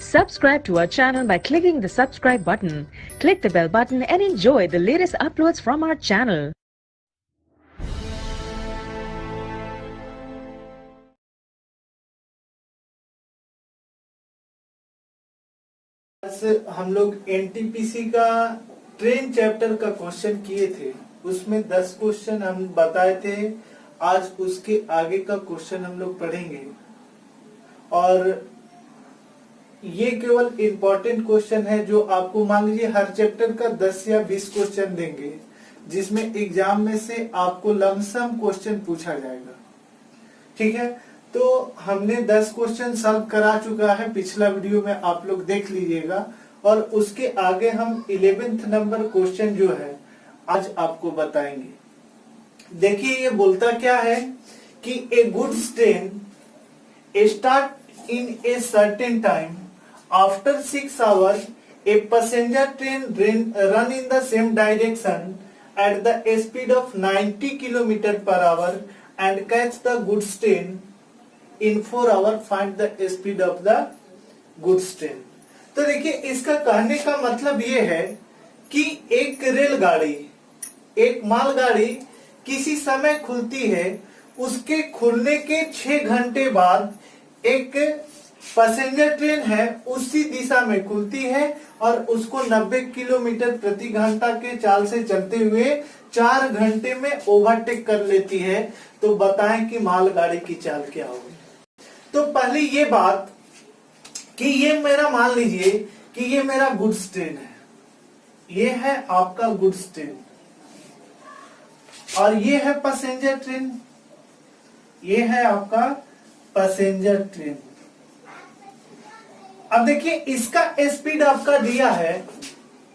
Subscribe to our channel by clicking the subscribe button. Click the bell button and enjoy the latest uploads from our channel. हम लोग NTPC का train chapter का question किए थे, उसमें 10 question हम बताए थे। आज उसके आगे का क्वेश्चन हम लोग पढ़ेंगे और ये केवल इम्पोर्टेंट क्वेश्चन है जो आपको मान लीजिए हर चैप्टर का 10 या 20 क्वेश्चन देंगे, जिसमें एग्जाम में से आपको लमसम क्वेश्चन पूछा जाएगा। ठीक है, तो हमने 10 क्वेश्चन सॉल्व करा चुका है, पिछला वीडियो में आप लोग देख लीजिएगा। और उसके आगे हम 11th नंबर क्वेश्चन जो है आज आपको बताएंगे। देखिए ये बोलता क्या है कि a goods train start in a certain time after 6 hours a passenger train run in the same direction at the speed of 90 km per hour and catch the goods train in 4 hours. Find the speed of the goods train. तो देखिए इसका कहने का मतलब ये है कि एक रेलगाड़ी, एक मालगाड़ी किसी समय खुलती है, उसके खुलने के 6 घंटे बाद एक पैसेंजर ट्रेन है उसी दिशा में खुलती है और उसको 90 किलोमीटर प्रति घंटा के चाल से चलते हुए 4 घंटे में ओवरटेक कर लेती है। तो बताएं कि मालगाड़ी की चाल क्या होगी। तो पहले ये बात कि ये मेरा मान लीजिए कि ये मेरा गुड्स ट्रेन है, ये है आपका गुड्स ट्रेन और ये है पैसेंजर ट्रेन, ये है आपका पैसेंजर ट्रेन। अब देखिए इसका स्पीड आपका दिया है,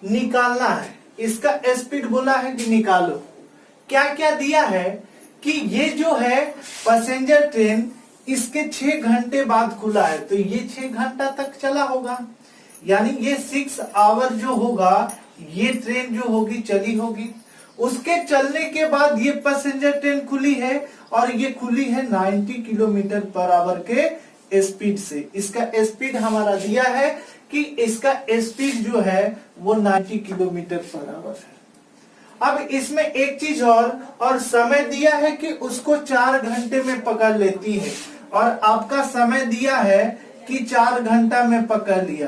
निकालना है। इसका स्पीड बोला है कि निकालो। क्या क्या दिया है कि ये जो है पैसेंजर ट्रेन इसके 6 घंटे बाद खुला है, तो ये 6 घंटा तक चला होगा, यानी ये 6 आवर जो होगा ये ट्रेन जो होगी चली होगी। उसके चलने के बाद ये पैसेंजर ट्रेन खुली है और ये खुली है 90 किलोमीटर पर आवर के स्पीड से। इसका स्पीड हमारा दिया है कि इसका स्पीड जो है वो 90 किलोमीटर पर आवर है। अब इसमें एक चीज और समय दिया है कि उसको 4 घंटे में पकड़ लेती है और आपका समय दिया है कि 4 घंटा में पकड़ लिया।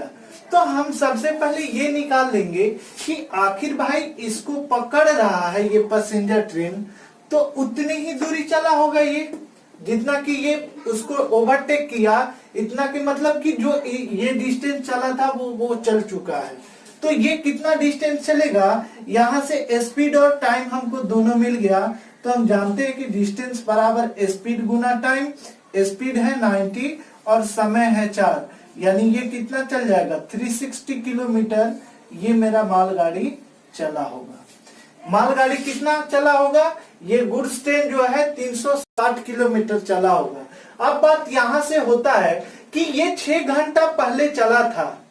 तो हम सबसे पहले ये निकाल लेंगे कि आखिर भाई इसको पकड़ रहा है ये पैसेंजर ट्रेन, तो उतनी ही दूरी चला होगा ये, जितना कि ये उसको ओवरटेक किया, इतना कि मतलब कि जो ये डिस्टेंस चला था वो चल चुका है। तो ये कितना डिस्टेंस चलेगा, यहाँ से स्पीड और टाइम हमको दोनों मिल गया। तो हम जानते हैं कि डिस्टेंस बराबर स्पीड गुना टाइम। स्पीड है 90 और समय है 4, यानी ये कितना चल जाएगा 360 किलोमीटर ये मेरा मालगाड़ी चला होगा। मालगाड़ी कितना चला होगा, ये गुड्स ट्रेन जो है 360 किलोमीटर चला होगा। अब बात यहां से होता है कि ये 6 घंटा पहले चला था,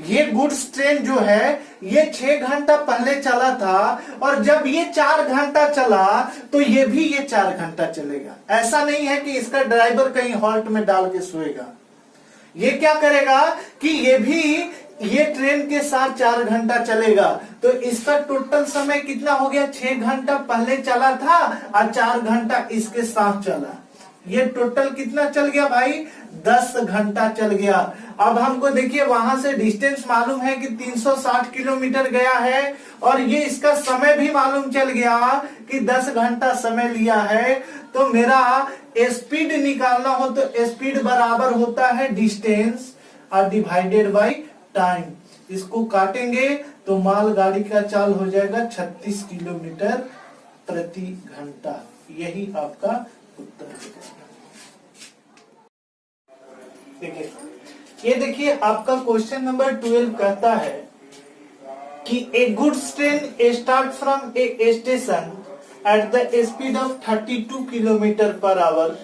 ये गुड्स ट्रेन जो है ये 6 घंटा पहले चला था और जब ये 4 घंटा चला तो ये भी ये 4 घंटा चलेगा। ऐसा नहीं है कि इसका ड्राइवर कहीं हॉल्ट में डाल के सोएगा, ये क्या करेगा कि ये भी ये ट्रेन के साथ 4 घंटा चलेगा। तो इसका टोटल समय कितना हो गया, 6 घंटा पहले चला था और 4 घंटा इसके साथ चला। ये टोटल कितना चल गया भाई, 10 घंटा चल गया। अब हमको देखिए वहां से डिस्टेंस मालूम है कि 360 किलोमीटर गया है और ये इसका समय भी मालूम चल गया कि 10 घंटा समय लिया है। तो मेरा स्पीड निकालना हो तो स्पीड बराबर होता है डिस्टेंस और डिवाइडेड बाई टाइम। इसको काटेंगे तो मालगाड़ी का चाल हो जाएगा 36 किलोमीटर प्रति घंटा। यही आपका उत्तर है। देखिए ये देखिए आपका क्वेश्चन नंबर 12 कहता है कि a goods train start from a station at the speed of 32 kilometre per hour.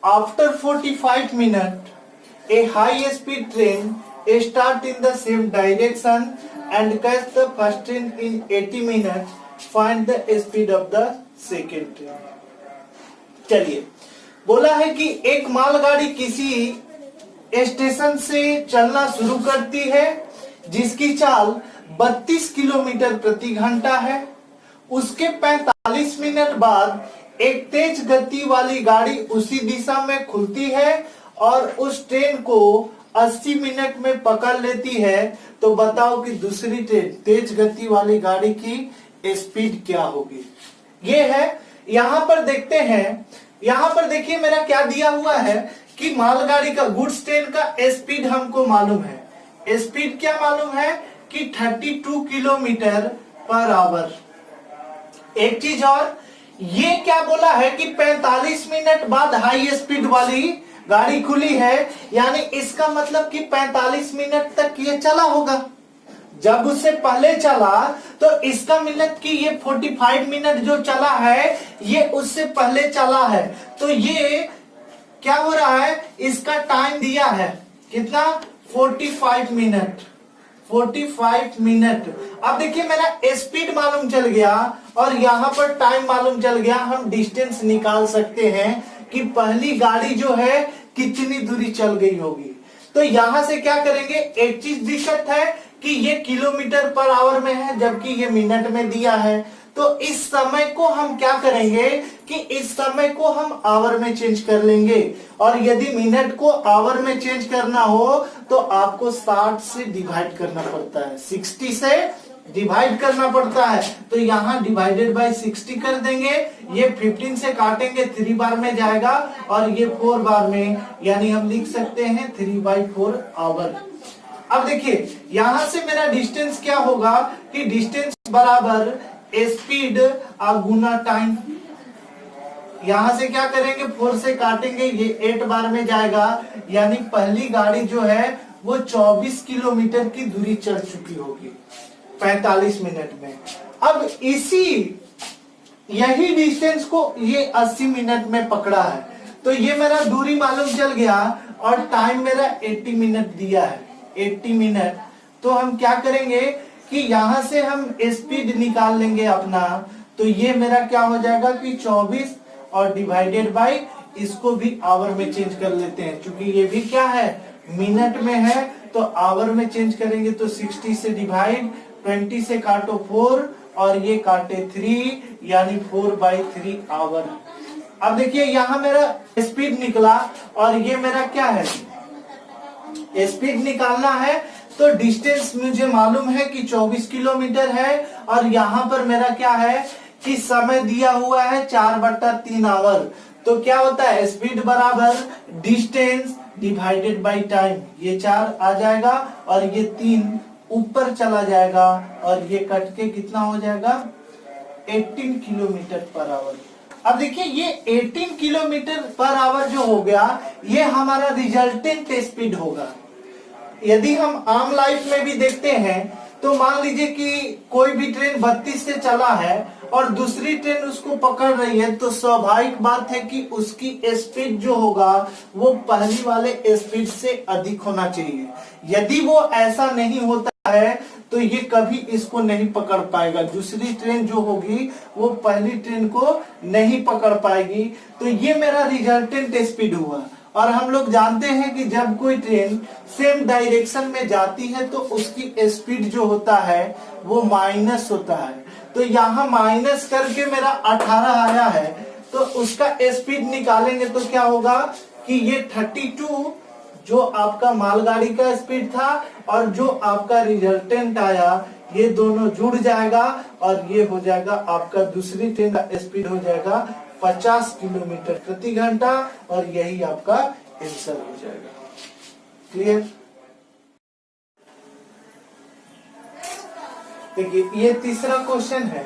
After 45 minute a high speed train start in the same direction and catch the first train in 80 minutes. Find the speed of the second train. चलिए बोला है कि एक मालगाड़ी किसी station से चलना शुरू करती है, जिसकी चाल 32 किलोमीटर प्रति घंटा है। उसके 45 मिनट बाद एक तेज गति वाली गाड़ी उसी दिशा में खुलती है और उस ट्रेन को 80 मिनट में पकड़ लेती है। तो बताओ कि दूसरी ट्रेन तेज गति वाली गाड़ी की स्पीड क्या होगी। ये है, यहां पर देखते हैं, यहां पर देखिए मेरा क्या दिया हुआ है कि मालगाड़ी का, गुड्स ट्रेन का स्पीड हमको मालूम है। स्पीड क्या मालूम है कि 32 किलोमीटर पर आवर। एक चीज और, ये क्या बोला है कि 45 मिनट बाद हाई स्पीड वाली गाड़ी खुली है, यानी इसका मतलब कि 45 मिनट तक ये चला होगा। जब उससे पहले चला तो इसका मतलब कि ये 45 मिनट जो चला है ये उससे पहले चला है। तो ये क्या हो रहा है, इसका टाइम दिया है कितना, 45 मिनट। 45 मिनट। अब देखिए मेरा स्पीड मालूम चल गया और यहाँ पर टाइम मालूम चल गया। हम डिस्टेंस निकाल सकते हैं कि पहली गाड़ी जो है कितनी दूरी चल गई होगी। तो यहां से क्या करेंगे, एक चीज दिक्कत है कि ये किलोमीटर पर आवर में है जबकि ये मिनट में दिया है। तो इस समय को हम क्या करेंगे कि इस समय को हम आवर में चेंज कर लेंगे, और यदि मिनट को आवर में चेंज करना हो तो आपको 60 से डिवाइड करना पड़ता है, 60 से डिवाइड करना पड़ता है। तो यहाँ डिवाइडेड बाय 60 कर देंगे, ये 15 से काटेंगे 3 बार में जाएगा और ये 4 बार में, यानी हम लिख सकते हैं 3/4 आवर। अब देखिए यहां से मेरा डिस्टेंस क्या होगा कि डिस्टेंस बराबर स्पीड गुना टाइम। यहां से क्या करेंगे, 4 से काटेंगे, ये 8 बार में जाएगा, यानी पहली गाड़ी जो है वो 24 किलोमीटर की दूरी चल चुकी होगी 45 मिनट में। अब यही डिस्टेंस को ये 80 मिनट में पकड़ा है। तो ये मेरा दूरी मालूम चल गया और टाइम मेरा 80 मिनट दिया है, 80 मिनट। तो हम क्या करेंगे कि यहां से हम स्पीड निकाल लेंगे अपना। तो ये मेरा क्या हो जाएगा कि 24 और डिवाइडेड बाय, इसको भी आवर में चेंज कर लेते हैं, क्योंकि ये भी क्या है, मिनट में है। तो आवर में चेंज करेंगे तो 60 से डिवाइड, 20 से काटो 4 और ये काटे 3, यानी 4/3 आवर। अब देखिए यहाँ मेरा स्पीड निकला और ये मेरा क्या है, स्पीड निकालना है। तो डिस्टेंस मुझे मालूम है कि 24 किलोमीटर है और यहाँ पर मेरा क्या है कि समय दिया हुआ है 4/3 आवर। तो क्या होता है, स्पीड बराबर डिस्टेंस डिवाइडेड बाय टाइम। ये 4 आ जाएगा और ये 3 ऊपर चला जाएगा और ये कट के कितना हो जाएगा, 18 किलोमीटर पर आवर। अब देखिए ये 18 किलोमीटर पर आवर जो हो गया, ये हमारा रिजल्टेंट स्पीड होगा। यदि हम आम लाइफ में भी देखते हैं तो मान लीजिए कि कोई भी ट्रेन 32 से चला है और दूसरी ट्रेन उसको पकड़ रही है, तो स्वाभाविक बात है कि उसकी स्पीड जो होगा वो पहली वाले स्पीड से अधिक होना चाहिए। यदि वो ऐसा नहीं होता है तो ये कभी इसको नहीं पकड़ पाएगा, दूसरी ट्रेन जो होगी वो पहली ट्रेन को नहीं पकड़ पाएगी। तो ये मेरा रिजल्टेंट स्पीड हुआ। और हम लोग जानते हैं कि जब कोई ट्रेन सेम डायरेक्शन में जाती है तो उसकी स्पीड जो होता है वो माइनस होता है। तो यहाँ माइनस करके मेरा 18 आया है, तो उसका स्पीड निकालेंगे तो क्या होगा कि ये 32 जो आपका मालगाड़ी का स्पीड था और जो आपका रिजल्टेंट आया, ये दोनों जुड़ जाएगा और ये हो जाएगा आपका दूसरी ट्रेन का स्पीड हो जाएगा 50 किलोमीटर प्रति घंटा और यही आपका आंसर हो जाएगा। क्लियर? देखिए ये तीसरा क्वेश्चन है,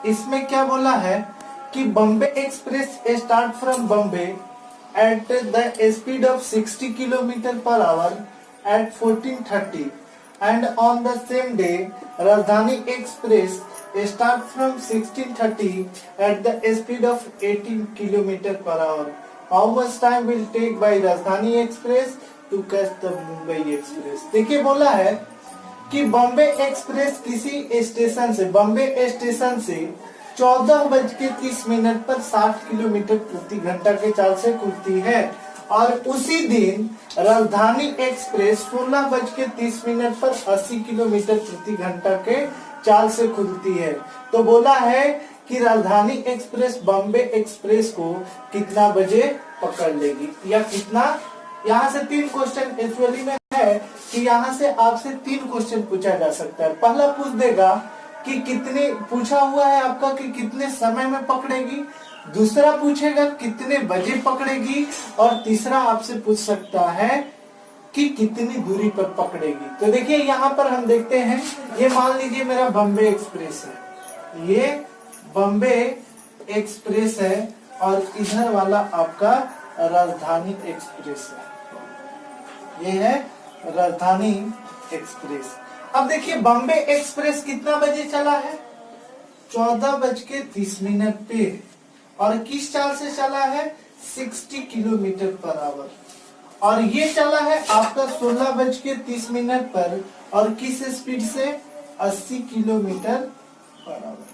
इसमें क्या बोला है कि Bombay express start from Bombay at the speed of 60 kilometre per hour at 14:30 and on the same day Rajdhani Express start from 16:30 at the speed of 18 km per hour. How much time will take by Rajdhani Express to catch the Mumbai Express? देखिए बोला है कि Bombay express किसी station से, Bombay station से 14:30 पर 60 kilometre प्रति घंटा के चाल से खुलती है और उसी दिन राजधानी एक्सप्रेस 16:30 पर 80 किलोमीटर प्रति घंटा के चाल से खुलती है। तो बोला है कि राजधानी एक्सप्रेस बॉम्बे एक्सप्रेस को कितना बजे पकड़ लेगी या कितना। यहाँ से 3 क्वेश्चन एक्चुअली में है कि यहाँ से आपसे 3 क्वेश्चन पूछा जा सकता है। पहला पूछ देगा कि कितने, पूछा हुआ है आपका कि कितने समय में पकड़ेगी, दूसरा पूछेगा कितने बजे पकड़ेगी, और तीसरा आपसे पूछ सकता है कि कितनी दूरी पर पकड़ेगी। तो देखिए यहाँ पर हम देखते हैं, ये मान लीजिए मेरा बॉम्बे एक्सप्रेस है, ये बॉम्बे एक्सप्रेस है और इधर वाला आपका राजधानी एक्सप्रेस है, ये है राजधानी एक्सप्रेस। अब देखिए बॉम्बे एक्सप्रेस कितना बजे चला है, 14:30 पे, और किस चाल से चला है, 60 किलोमीटर पर आवर, और ये चला है आपका 16:30 पर, और किस स्पीड से, 80 किलोमीटर पर आवर।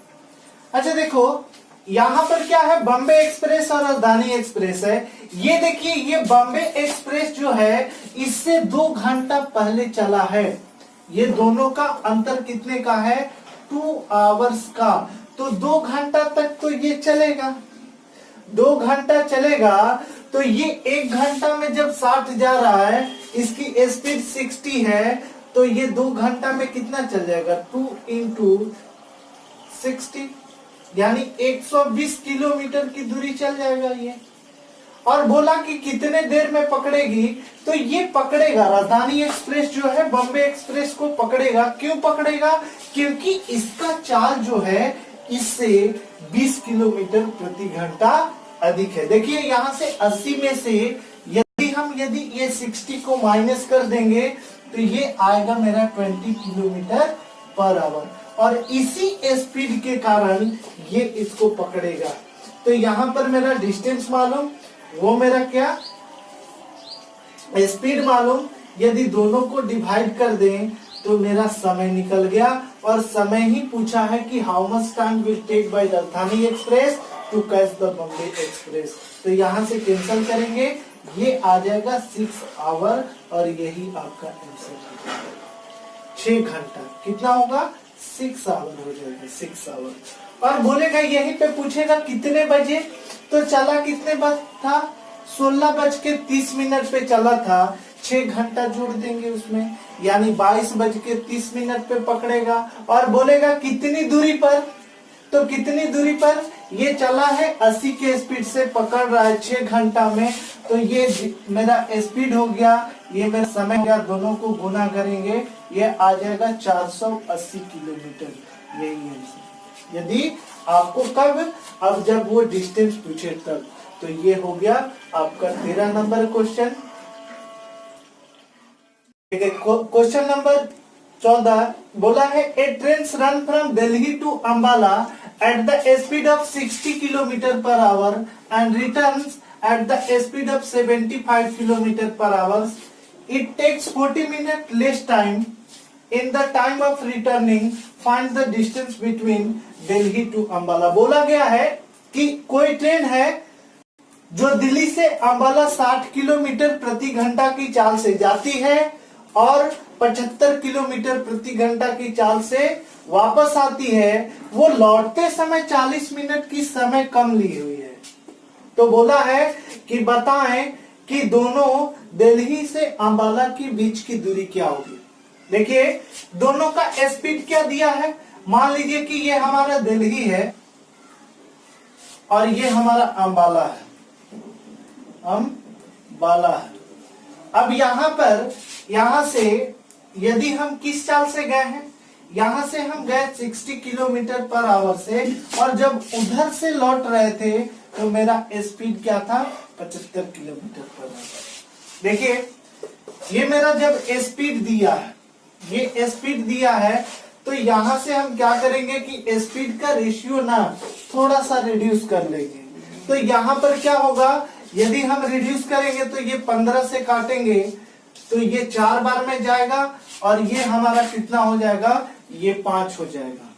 अच्छा देखो यहाँ पर क्या है, बॉम्बे एक्सप्रेस और राजधानी एक्सप्रेस है। ये देखिए ये बॉम्बे एक्सप्रेस जो है इससे 2 घंटा पहले चला है। ये दोनों का अंतर कितने का है, 2 आवर्स का। तो 2 घंटा तक तो ये चलेगा, 2 घंटा चलेगा। तो ये 1 घंटा में जब 60 जा रहा है, इसकी स्पीड 60 है, तो ये 2 घंटा में कितना चल जाएगा, 2 × 60 यानी 120 किलोमीटर की दूरी चल जाएगा ये। और बोला कि कितने देर में पकड़ेगी, तो ये पकड़ेगा, राजधानी एक्सप्रेस जो है बॉम्बे एक्सप्रेस को पकड़ेगा। क्यों पकड़ेगा, क्योंकि इसका चाल जो है इससे 20 किलोमीटर प्रति घंटा अधिक है। देखिए यहाँ से 80 में से यदि ये 60 को माइनस कर देंगे तो ये आएगा मेरा 20 किलोमीटर पर आवर, और इसी स्पीड के कारण ये इसको पकड़ेगा। तो यहाँ पर मेरा डिस्टेंस मालूम, वो मेरा क्या, स्पीड मालूम, यदि दोनों को डिवाइड कर दें तो मेरा समय निकल गया। और समय ही पूछा है कि how much time will take by Rajdhani express to catch the Bombay express. तो यहाँ से कैंसिल करेंगे, ये आ जाएगा 6 आवर, और यही आपका आंसर है। 6 घंटा कितना होगा, 6 आवर हो जाएगा, 6 आवर। और बोलेगा यहीं पे पूछेगा कितने बजे, तो चला कितने बजे था, 16:30 पे चला था, 6 घंटा जोड़ देंगे उसमें, यानी 22:30 पे पकड़ेगा। और बोलेगा कितनी दूरी पर, तो कितनी दूरी पर, ये चला है 80 के स्पीड से, पकड़ रहा है 6 घंटा में, तो ये मेरा स्पीड हो गया, ये मेरा समय हो गया, दोनों को गुना करेंगे, ये आ जाएगा 480 किलोमीटर, यही आंसर। यदि आपको कब, अब जब वो डिस्टेंस पूछे तब। तो ये हो गया आपका 13 नंबर क्वेश्चन। क्वेश्चन नंबर 14 बोला है, a train run from Delhi to Ambala at the speed of 60 kilometre per hour and returns at the speed of 75 kilometre per hour. It takes 40 minute less time in the time of returning find the distance between Delhi to Ambala. बोला गया है कि कोई train है जो दिल्ली से Ambala 60 kilometre प्रति घंटा की चाल से जाती है और 75 किलोमीटर प्रति घंटा की चाल से वापस आती है। वो लौटते समय 40 मिनट की समय कम ली हुई है। तो बोला है कि बताएं कि दोनों दिल्ली से अंबाला के बीच की दूरी क्या होगी। देखिए दोनों का स्पीड क्या दिया है, मान लीजिए कि ये हमारा दिल्ली है और ये हमारा अंबाला है, अंबाला है। अब यहाँ पर, यहाँ से यदि हम किस चाल से गए हैं, यहाँ से हम गए 60 किलोमीटर पर आवर से, और जब उधर से लौट रहे थे तो मेरा स्पीड क्या था, 75 किलोमीटर पर आवर। देखिए ये मेरा जब स्पीड दिया है, ये स्पीड दिया है, तो यहां से हम क्या करेंगे कि स्पीड का रेशियो ना थोड़ा सा रिड्यूस कर लेंगे। तो यहाँ पर क्या होगा, यदि हम रिड्यूस करेंगे तो ये 15 से काटेंगे तो ये 4 बार में जाएगा, और ये हमारा कितना हो जाएगा, ये 5 हो जाएगा।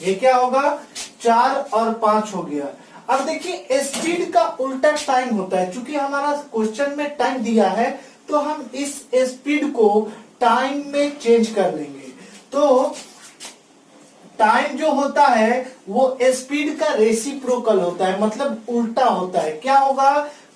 ये क्या होगा, 4 और 5 हो गया। अब देखिए स्पीड का उल्टा टाइम होता है, क्योंकि हमारा क्वेश्चन में टाइम दिया है तो हम इस स्पीड को टाइम में चेंज कर लेंगे। तो टाइम जो होता है वो स्पीड का रेसिप्रोकल होता है, मतलब उल्टा होता है। क्या होगा,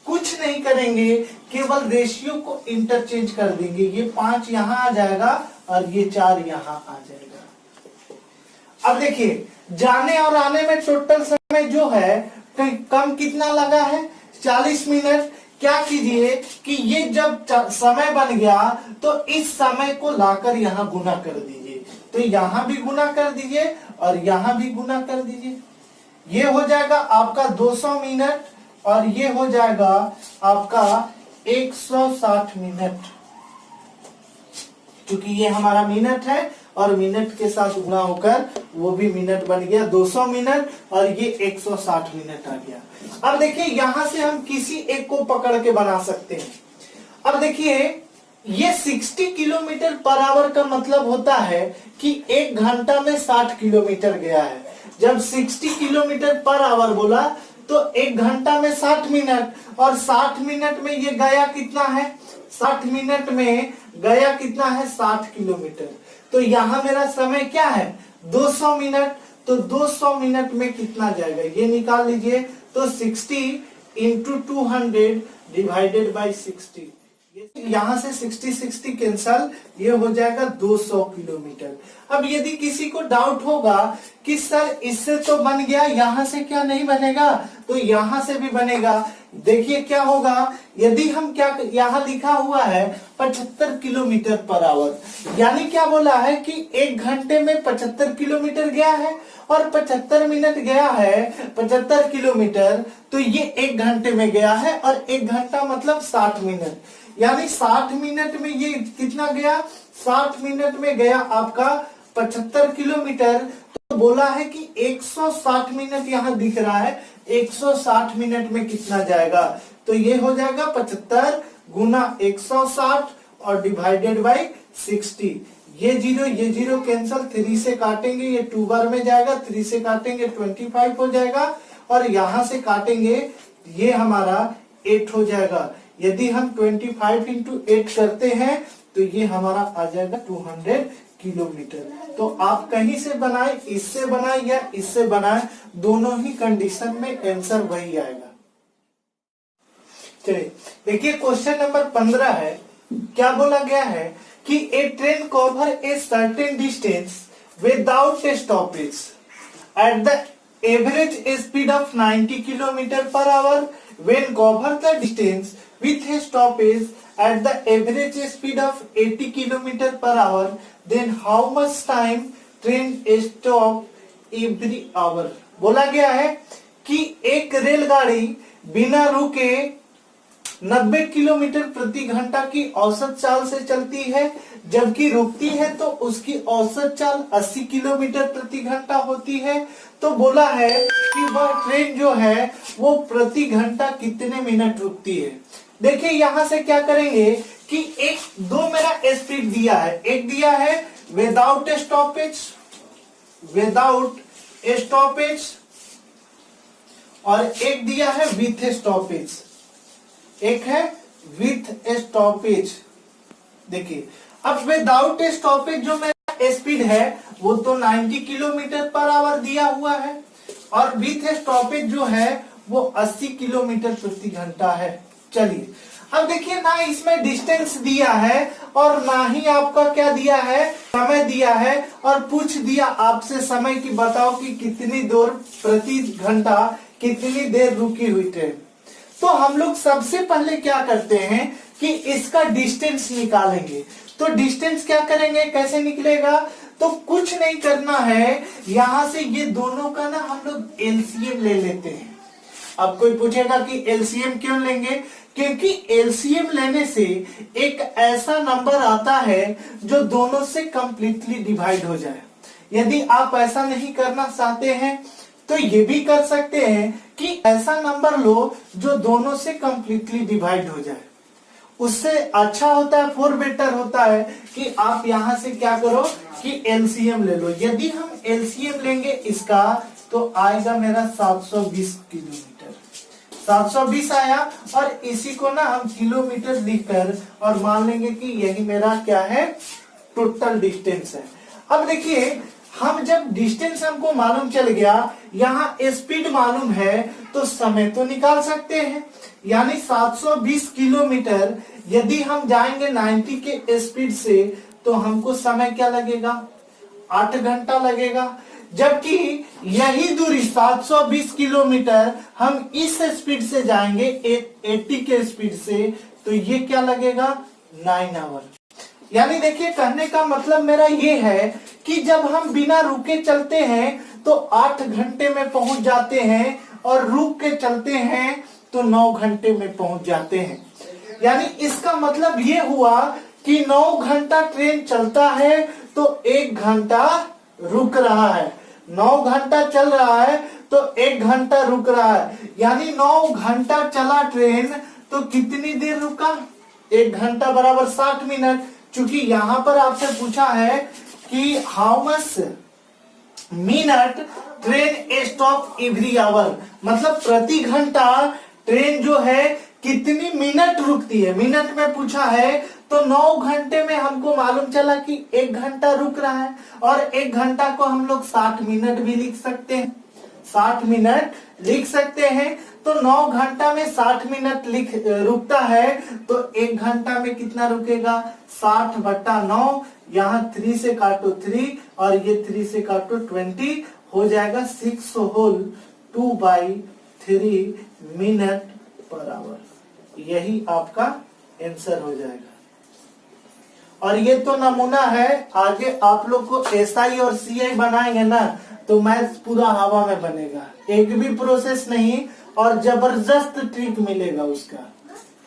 कुछ नहीं करेंगे, केवल रेशियो को इंटरचेंज कर देंगे। ये 5 यहां आ जाएगा और ये 4 यहां आ जाएगा। अब देखिए जाने और आने में टोटल समय जो है कम कितना लगा है, 40 मिनट। क्या कीजिए कि ये जब समय बन गया तो इस समय को लाकर यहाँ गुना कर दीजिए। तो यहाँ भी गुना कर दीजिए और यहाँ भी गुना कर दीजिए। ये हो जाएगा आपका 200 मिनट और ये हो जाएगा आपका 160 मिनट, क्योंकि ये हमारा मिनट है और मिनट के साथ गुणा होकर वो भी मिनट बन गया 200 मिनट और ये 160 मिनट आ गया। अब देखिए यहां से हम किसी एक को पकड़ के बना सकते हैं। अब देखिए ये 60 किलोमीटर पर आवर का मतलब होता है कि 1 घंटा में 60 किलोमीटर गया है। जब 60 किलोमीटर पर आवर बोला तो 1 घंटा में 60 मिनट और 60 मिनट में ये गया कितना है, 60 मिनट में गया कितना है, 60 किलोमीटर। तो यहां मेरा समय क्या है, 200 मिनट। तो 200 मिनट में कितना जाएगा ये निकाल लीजिए। तो 60 इंटू 200 डिवाइडेड बाई 60, यहां से 60 कैंसल, ये हो जाएगा 200 किलोमीटर। अब यदि किसी को डाउट होगा कि सर इससे तो बन गया, यहां से क्या नहीं बनेगा, तो यहां से भी बनेगा। देखिए क्या होगा, यदि हम क्या, यहां लिखा हुआ है 75 किलोमीटर पर आवर, यानी क्या बोला है कि 1 घंटे में 75 किलोमीटर गया है और 75 मिनट गया है 75 किलोमीटर। तो ये 1 घंटे में गया है और 1 घंटा मतलब 60 मिनट, यानी 60 मिनट में ये कितना गया, 60 मिनट में गया आपका 75 किलोमीटर। तो बोला है कि 160 मिनट यहाँ दिख रहा है, 160 मिनट में कितना जाएगा, तो ये हो जाएगा 75 गुना 160 और डिवाइडेड बाई 60। ये जीरो कैंसल, 3 से काटेंगे ये 2 बार में जाएगा, 3 से काटेंगे 25 हो जाएगा और यहां से काटेंगे ये हमारा 8 हो जाएगा। यदि हम 25 इंटू 8 करते हैं तो ये हमारा आ जाएगा 200 किलोमीटर। तो आप कहीं से बनाए, इससे बनाए या इससे बनाए, दोनों ही कंडीशन में आंसर वही आएगा। चलिए देखिए क्वेश्चन नंबर 15 है। क्या बोला गया है कि a train cover a certain distance without a stoppage at the average speed of 90 kilometre per hour when cover the distance with a stoppage at the average speed of 80 km per hour, then how much time train stop every hour। बोला गया है कि एक रेलगाड़ी बिना रुके 90 kilometre प्रति घंटा की औसत चाल से चलती है, जबकि रुकती है तो उसकी औसत चाल 80 किलोमीटर प्रति घंटा होती है। तो बोला है कि वह ट्रेन जो है वो प्रति घंटा कितने मिनट रुकती है। देखिए यहां से क्या करेंगे कि दो मेरा स्पीड दिया है, एक दिया है विदाउट स्टॉपेज और एक दिया है विथ स्टॉपेज, एक है विथ स्टॉपेज। देखिए अब विदाउट स्टॉपेज जो मेरा स्पीड है वो तो 90 किलोमीटर पर आवर दिया हुआ है और विथ स्टॉपेज जो है वो 80 किलोमीटर प्रति घंटा है। चलिए अब देखिए ना इसमें डिस्टेंस दिया है और ना ही आपका क्या दिया है, समय दिया है और पूछ दिया आपसे समय की, बताओ कि कितनी दूर प्रति घंटा कितनी देर रुकी हुई ट्रेन। तो हम लोग सबसे पहले क्या करते हैं कि इसका डिस्टेंस निकालेंगे। तो डिस्टेंस क्या करेंगे, कैसे निकलेगा, तो कुछ नहीं करना है, यहां से ये दोनों का ना हम लोग एलसीएम ले लेते हैं। अब कोई पूछेगा कि एलसीएम क्यों लेंगे, क्योंकि एलसीएम लेने से एक ऐसा नंबर आता है जो दोनों से कंप्लीटली डिवाइड हो जाए। यदि आप ऐसा नहीं करना चाहते हैं तो ये भी कर सकते हैं कि ऐसा नंबर लो जो दोनों से कंप्लीटली डिवाइड हो जाए। उससे अच्छा होता है, फोर बेटर होता है कि आप यहां से क्या करो कि एलसीएम ले लो। यदि हम एलसीएम लेंगे इसका तो आएगा मेरा 720 किलोमीटर। 720 आया और इसी को ना हम किलोमीटर लिखकर और मान लेंगे कि यही मेरा क्या है, टोटल डिस्टेंस है। अब देखिए, हम जब डिस्टेंस हमको मालूम चल गया, यहाँ स्पीड मालूम है, तो समय तो निकाल सकते हैं। यानी 720 किलोमीटर यदि हम जाएंगे 90 के स्पीड से, तो हमको समय क्या लगेगा, 8 घंटा लगेगा। जबकि यही दूरी 720 किलोमीटर हम इस स्पीड से जाएंगे 80 के स्पीड से, तो ये क्या लगेगा, 9 आवर। यानी देखिए, कहने का मतलब मेरा ये है कि जब हम बिना रुके चलते हैं तो 8 घंटे में पहुंच जाते हैं, और रुक के चलते हैं तो 9 घंटे में पहुंच जाते हैं। यानी इसका मतलब ये हुआ कि 9 घंटा ट्रेन चलता है तो 1 घंटा रुक रहा है, 9 घंटा चल रहा है तो 1 घंटा रुक रहा है। यानी 9 घंटा चला ट्रेन तो कितनी देर रुका, 1 घंटा बराबर 60 मिनट। चूंकि यहाँ पर आपसे पूछा है कि how much minute train stop every hour, मतलब प्रति घंटा ट्रेन जो है कितनी मिनट रुकती है, मिनट में पूछा है। तो 9 घंटे में हमको मालूम चला कि 1 घंटा रुक रहा है, और 1 घंटा को हम लोग 60 मिनट भी लिख सकते हैं, 60 मिनट लिख सकते हैं। तो 9 घंटा में 60 मिनट रुकता है, तो 1 घंटा में कितना रुकेगा, 60/9। यहाँ 3 से काटो 3 और ये 3 से काटो 20, हो जाएगा 6 होल 2/3 मिनट पर आवर। यही आपका आंसर हो जाएगा। और ये तो नमूना है, आगे आप लोग को SI और CI बनाएंगे ना, तो मैथ्स पूरा हवा में बनेगा, एक भी प्रोसेस नहीं, और जबरदस्त ट्रिक मिलेगा उसका,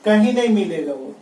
कहीं नहीं मिलेगा वो।